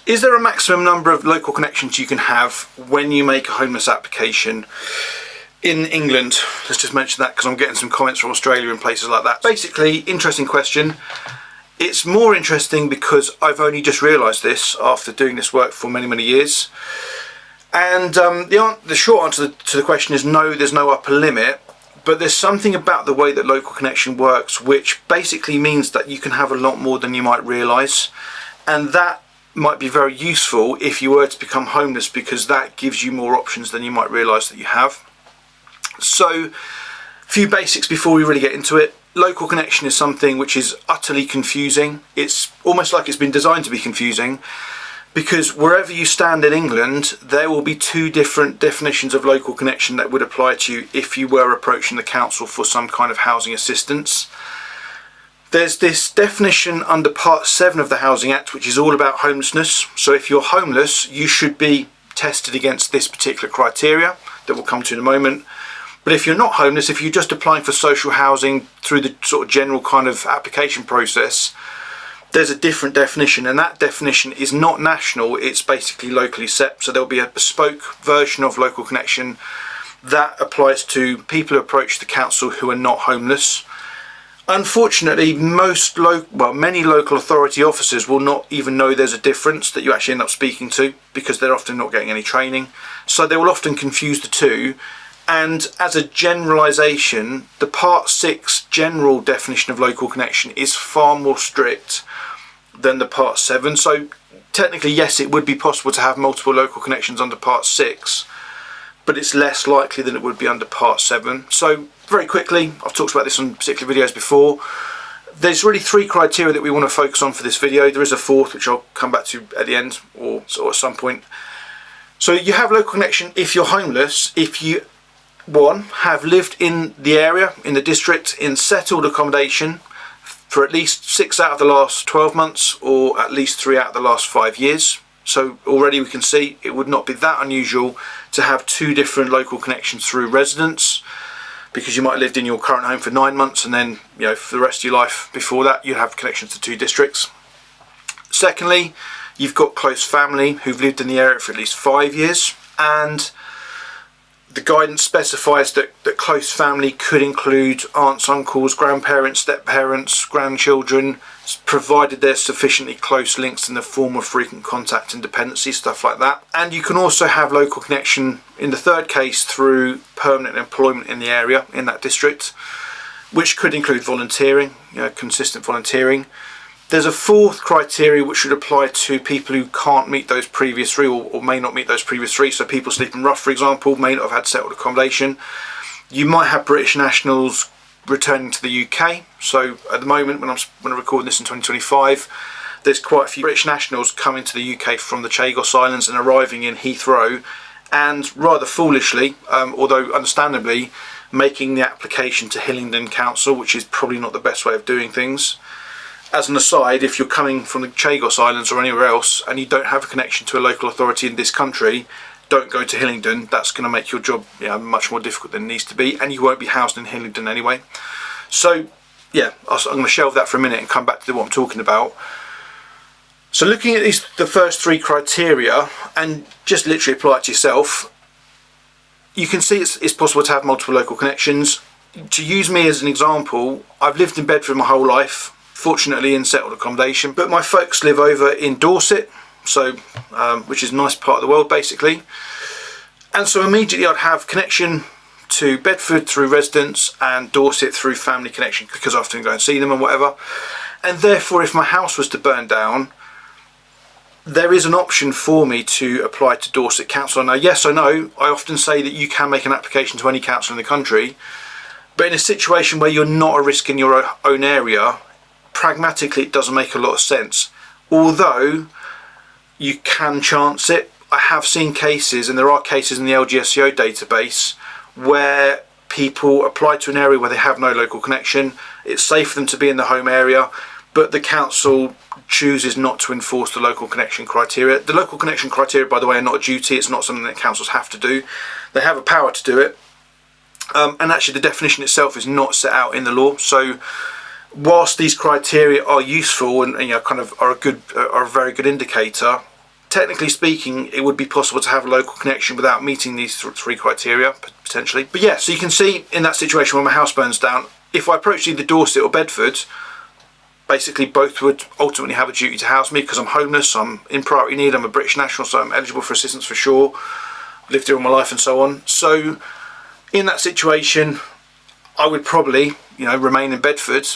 Is there a maximum number of local connections you can have when you make a homeless application in England? Let's just mention that because I'm getting some comments from Australia and places like that. Basically, interesting question. It's more interesting because I've only just realised this after doing this work for many years. And the short answer to the question is no, there's no upper limit. But there's something about the way that local connection works which basically means that you can have a lot more than you might realise. And that might be very useful if you were to become homeless, because that gives you more options than you might realise that you have. So, a few basics before we really get into it. Local connection is something which is utterly confusing. It's almost like it's been designed to be confusing, because wherever you stand in England, there will be two different definitions of local connection that would apply to you if you were approaching the council for some kind of housing assistance. There's this definition under Part 7 of the Housing Act, which is all about homelessness. So if you're homeless, you should be tested against this particular criteria that we'll come to in a moment. But if you're not homeless, if you're just applying for social housing through the sort of general kind of application process, there's a different definition, and that definition is not national, it's basically locally set. So there'll be a bespoke version of local connection that applies to people who approach the council who are not homeless. Unfortunately, many local authority officers will not even know there's a difference that you actually end up speaking to, because they're often not getting any training. So they will often confuse the two. And as a generalisation, the Part 6 general definition of local connection is far more strict than the Part 7. So technically, yes, it would be possible to have multiple local connections under Part 6, but it's less likely than it would be under Part 7. So very quickly, I've talked about this on particular videos before. There's really three criteria that we want to focus on for this video. There is a fourth, which I'll come back to at the end, or at some point. So you have local connection if you're homeless, if you, one, have lived in the area, in the district, in settled accommodation for at least 6 out of the last 12 months, or at least 3 out of the last 5 years. So already we can see it would not be that unusual to have two different local connections through residence, because you might have lived in your current home for 9 months, and then, you know, for the rest of your life before that you have connections to two districts. Secondly, you've got close family who've lived in the area for at least 5 years, and the guidance specifies that close family could include aunts, uncles, grandparents, step-parents, grandchildren, provided there's sufficiently close links in the form of frequent contact and dependency, stuff like that. And you can also have local connection in the third case through permanent employment in the area, in that district, which could include volunteering, you know, consistent volunteering. There's a fourth criteria which should apply to people who can't meet those previous three, or may not meet those previous three. So people sleeping rough, for example, may not have had settled accommodation. You might have British nationals returning to the UK. So at the moment, when I'm recording this in 2025, there's quite a few British nationals coming to the UK from the Chagos Islands and arriving in Heathrow, and rather foolishly, although understandably, making the application to Hillingdon Council, which is probably not the best way of doing things. As an aside, if you're coming from the Chagos Islands or anywhere else and you don't have a connection to a local authority in this country, don't go to Hillingdon. That's going to make your job, you know, much more difficult than it needs to be, and you won't be housed in Hillingdon anyway. So yeah, I'm going to shelve that for a minute and come back to what I'm talking about. So looking at the first three criteria, and just literally apply it to yourself, you can see it's possible to have multiple local connections. To use me as an example, I've lived in Bedford my whole life, fortunately in settled accommodation, but my folks live over in Dorset, so which is a nice part of the world basically. And so immediately I'd have connection to Bedford through residence and Dorset through family connection, because I often go and see them and whatever. And therefore, if my house was to burn down, there is an option for me to apply to Dorset Council. Now, yes, I know, I often say that you can make an application to any council in the country, but in a situation where you're not a risk in your own area, pragmatically it doesn't make a lot of sense. Although you can chance it. I have seen cases, and there are cases in the LGSCO database, where people apply to an area where they have no local connection. It's safe for them to be in the home area, but the council chooses not to enforce the local connection criteria. The local connection criteria, by the way, are not a duty. It's not something that councils have to do. They have a power to do it. And actually the definition itself is not set out in the law. So whilst these criteria are useful and you know, kind of are a very good indicator, technically speaking, it would be possible to have a local connection without meeting these three criteria, potentially. But yeah, so you can see in that situation where my house burns down, if I approached either Dorset or Bedford, basically both would ultimately have a duty to house me, because I'm homeless, I'm in priority need, I'm a British national, so I'm eligible for assistance for sure, lived here all my life and so on. So in that situation, I would probably, remain in Bedford,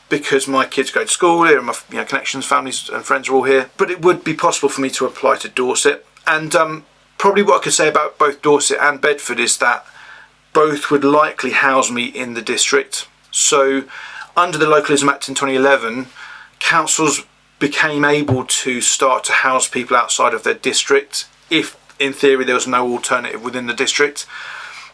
because my kids go to school here and my connections, families and friends are all here. But it would be possible for me to apply to Dorset. And probably what I could say about both Dorset and Bedford is that both would likely house me in the district. So under the Localism Act in 2011, councils became able to start to house people outside of their district if, in theory, there was no alternative within the district.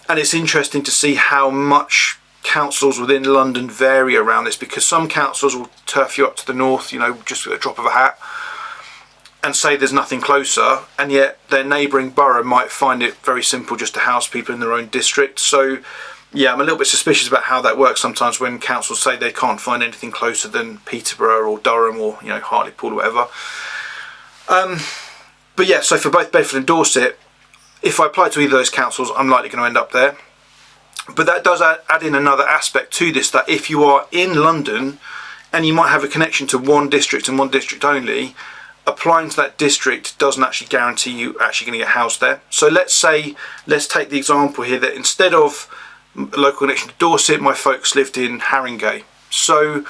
And it's interesting to see how much councils within London vary around this, because some councils will turf you up to the north, just with a drop of a hat, and say there's nothing closer, and yet their neighbouring borough might find it very simple just to house people in their own district. So yeah, I'm a little bit suspicious about how that works sometimes when councils say they can't find anything closer than Peterborough or Durham or Hartlepool or whatever. But yeah, so for both Bedford and Dorset, if I apply to either of those councils, I'm likely going to end up there. But that does add in another aspect to this, that if you are in London and you might have a connection to one district and one district only, applying to that district doesn't actually guarantee you actually going to get housed there. So let's take the example here that instead of a local connection to Dorset, my folks lived in Haringey. So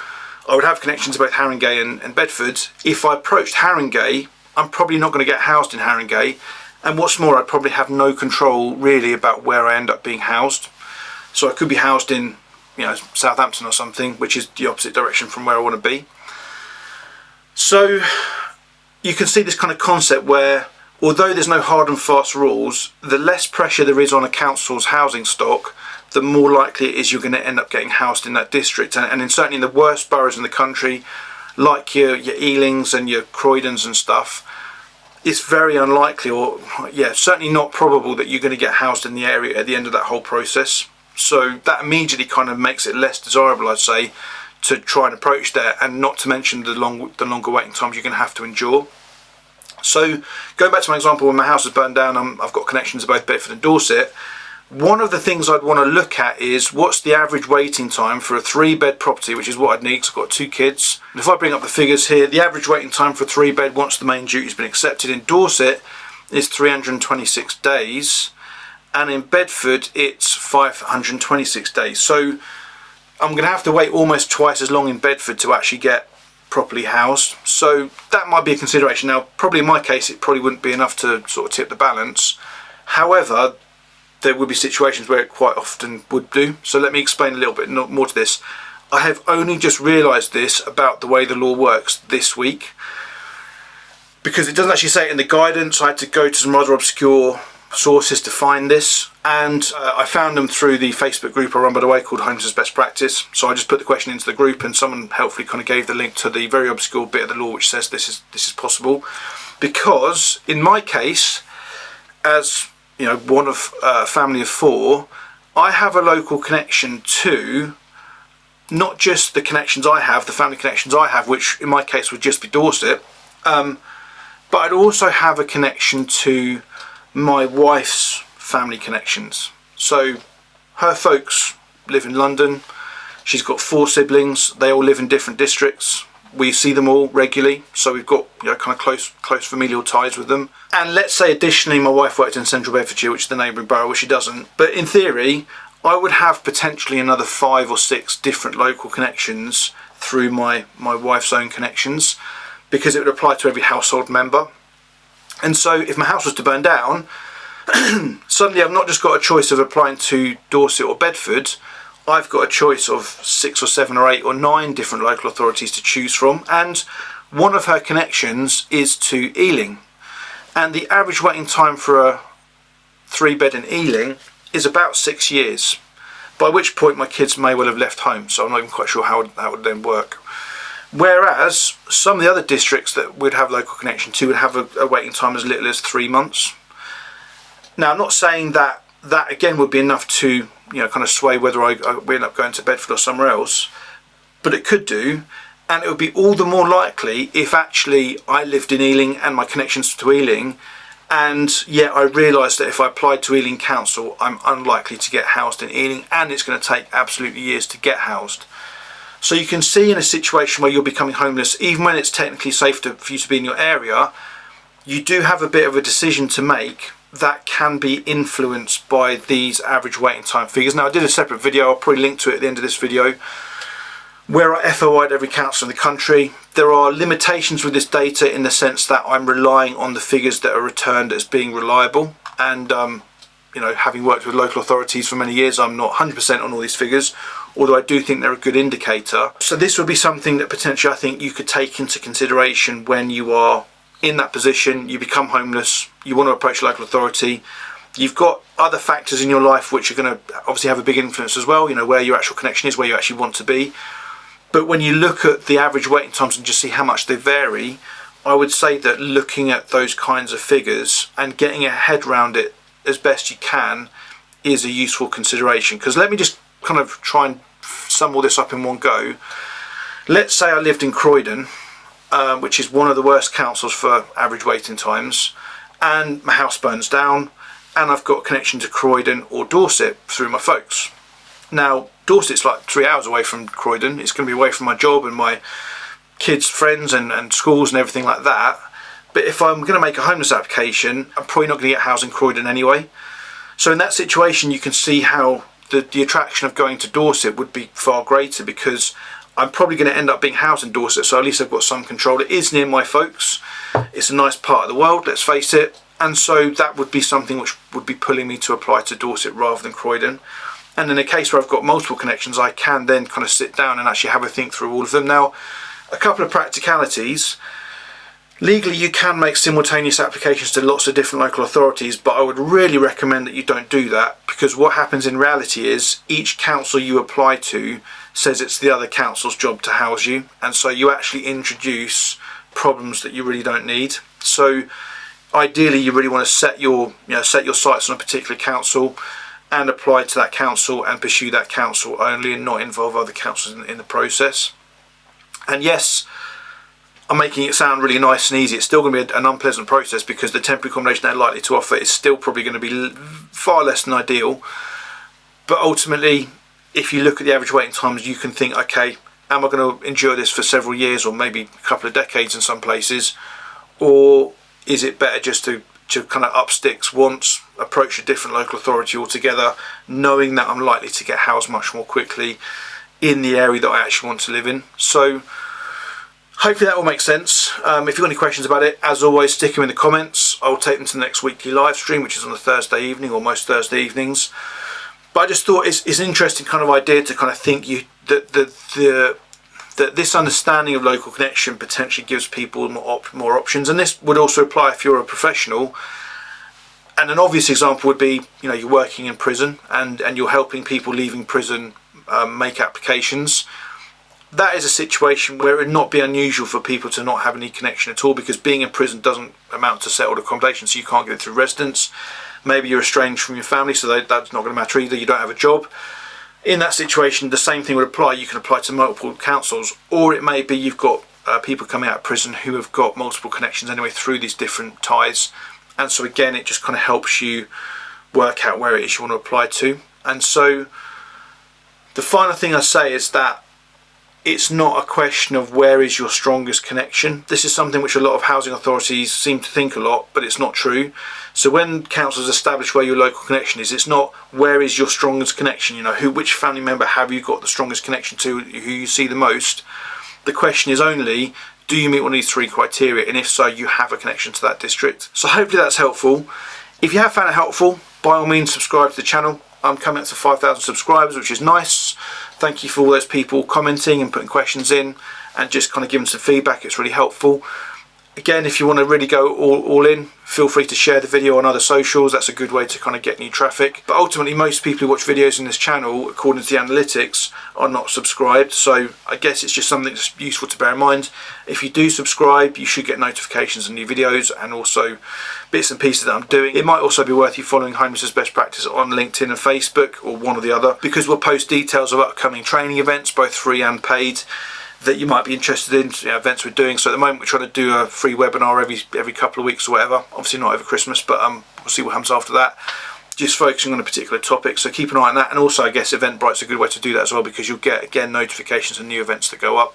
I would have connections to both Haringey and Bedford. If I approached Haringey, I'm probably not going to get housed in Haringey. And what's more, I'd probably have no control really about where I end up being housed. So I could be housed in, Southampton or something, which is the opposite direction from where I want to be. So you can see this kind of concept where, although there's no hard and fast rules, the less pressure there is on a council's housing stock, the more likely it is you're going to end up getting housed in that district. And certainly in the worst boroughs in the country, like your Ealings and your Croydons and stuff, it's very unlikely, or certainly not probable, that you're going to get housed in the area at the end of that whole process. So that immediately kind of makes it less desirable, I'd say, to try and approach there, and not to mention the longer waiting times you're going to have to endure. So going back to my example, when my house is burned down, I've got connections to both Bedford and Dorset. One of the things I'd want to look at is what's the average waiting time for a 3-bed property, which is what I'd need because I've got 2 kids. And if I bring up the figures here, the average waiting time for a 3-bed once the main duty has been accepted in Dorset is 326 days. And in Bedford it's 526 days. So I'm going to have to wait almost twice as long in Bedford to actually get properly housed. So that might be a consideration. Now, probably in my case it probably wouldn't be enough to sort of tip the balance. However, there would be situations where it quite often would do. So let me explain a little bit more to this. I have only just realised this about the way the law works this week, because it doesn't actually say it in the guidance. I had to go to some rather obscure sources to find this, and I found them through the Facebook group I run, by the way, called Homelessness Best Practice. So I just put the question into the group, and someone helpfully kind of gave the link to the very obscure bit of the law which says this is possible. Because in my case, as one of a family of 4, I have a local connection to not just the connections I have, the family connections I have, which in my case would just be Dorset, but I'd also have a connection to my wife's family connections. So her folks live in London. She's got 4 siblings. They all live in different districts. We see them all regularly, so we've got kind of close familial ties with them. And let's say additionally my wife worked in Central Bedfordshire, which is the neighbouring borough, which she doesn't. But in theory, I would have potentially another 5 or 6 different local connections through my wife's own connections, because it would apply to every household member. And so if my house was to burn down, suddenly I've not just got a choice of applying to Dorset or Bedford, I've got a choice of 6 or 7 or 8 or 9 different local authorities to choose from, and one of her connections is to Ealing. And the average waiting time for a 3-bed in Ealing is about 6 years, by which point my kids may well have left home, so I'm not even quite sure how that would then work. Whereas some of the other districts that we'd have local connection to would have a waiting time as little as 3 months. Now, I'm not saying that again would be enough to kind of sway whether we end up going to Bedford or somewhere else, but it could do. And it would be all the more likely if actually I lived in Ealing and my connections to Ealing, and yet I realised that if I applied to Ealing Council, I'm unlikely to get housed in Ealing, and it's going to take absolutely years to get housed. So you can see in a situation where you're becoming homeless, even when it's technically safe for you to be in your area, you do have a bit of a decision to make that can be influenced by these average waiting time figures. Now, I did a separate video, I'll probably link to it at the end of this video, where I FOI'd every council in the country. There are limitations with this data in the sense that I'm relying on the figures that are returned as being reliable, and you know, having worked with local authorities for many years, I'm not 100% on all these figures, although I do think they're a good indicator. So this would be something that potentially I think you could take into consideration when you are in that position. You become homeless, you want to approach a local authority, you've got other factors in your life which are going to obviously have a big influence as well, you know, where your actual connection is, where you actually want to be. But when you look at the average waiting times and just see how much they vary, I would say that looking at those kinds of figures and getting a head around it as best you can is a useful consideration. Because let me just kind of try and sum all this up in one go. Let's say I lived in Croydon, which is one of the worst councils for average waiting times, and my house burns down, and I've got a connection to Croydon or Dorset through my folks. Now, Dorset's like 3 hours away from Croydon. It's going to be away from my job and my kids' friends and schools and everything like that. But if I'm going to make a homeless application, I'm probably not going to get housed in Croydon anyway. So in that situation, you can see how the attraction of going to Dorset would be far greater, because I'm probably going to end up being housed in Dorset, so at least I've got some control. It is near my folks. It's a nice part of the world, let's face it. And so that would be something which would be pulling me to apply to Dorset rather than Croydon. And in a case where I've got multiple connections, I can then kind of sit down and actually have a think through all of them. Now, a couple of practicalities. Legally, you can make simultaneous applications to lots of different local authorities, but I would really recommend that you don't do that, because what happens in reality is each council you apply to says it's the other council's job to house you, and so you actually introduce problems that you really don't need. So ideally, you really want to set your sights on a particular council and apply to that council and pursue that council only, and not involve other councils in the process. And yes, I'm making it sound really nice and easy. It's still going to be an unpleasant process, because the temporary accommodation they're likely to offer is still probably going to be far less than ideal. But ultimately, if you look at the average waiting times, you can think, okay, am I going to endure this for several years or maybe a couple of decades in some places? Or is it better just to kind of up sticks once, approach a different local authority altogether, knowing that I'm likely to get housed much more quickly in the area that I actually want to live in? So hopefully that will make sense. If you've got any questions about it, as always, stick them in the comments. I'll take them to the next weekly live stream, which is on a Thursday evening, or most Thursday evenings. But I just thought it's an interesting kind of idea to kind of think that this understanding of local connection potentially gives people more options. And this would also apply if you're a professional. And an obvious example would be, you know, you're working in prison and you're helping people leaving prison make applications. That is a situation where it would not be unusual for people to not have any connection at all, because being in prison doesn't amount to settled accommodation, so you can't get it through residence. Maybe you're estranged from your family, so that's not going to matter either. You don't have a job. In that situation, the same thing would apply. You can apply to multiple councils, or it may be you've got people coming out of prison who have got multiple connections anyway through these different ties. And so again, it just kind of helps you work out where it is you want to apply to. And so the final thing I say is that it's not a question of where is your strongest connection. This is something which a lot of housing authorities seem to think a lot, but it's not true. So when councils establish where your local connection is, it's not where is your strongest connection, you know, which family member have you got the strongest connection to, who you see the most. The question is only, do you meet one of these three criteria? And if so, you have a connection to that district. So hopefully that's helpful. If you have found it helpful, by all means subscribe to the channel. I'm coming up to 5,000 subscribers, which is nice. Thank you for all those people commenting and putting questions in and just kind of giving some feedback. It's really helpful. Again, if you want to really go all in, feel free to share the video on other socials. That's a good way to kind of get new traffic. But ultimately, most people who watch videos in this channel, according to the analytics, are not subscribed. So I guess it's just something that's useful to bear in mind. If you do subscribe, you should get notifications of new videos and also bits and pieces that I'm doing. It might also be worth you following Homelessness Best Practice on LinkedIn and Facebook, or one or the other, because we'll post details of upcoming training events, both free and paid. that you might be interested in, you know, events we're doing. So at the moment we're trying to do a free webinar every couple of weeks or whatever. Obviously not over Christmas, but we'll see what happens after that. Just focusing on a particular topic, so keep an eye on that. And also I guess Eventbrite's a good way to do that as well, because you'll get, again, notifications of new events that go up.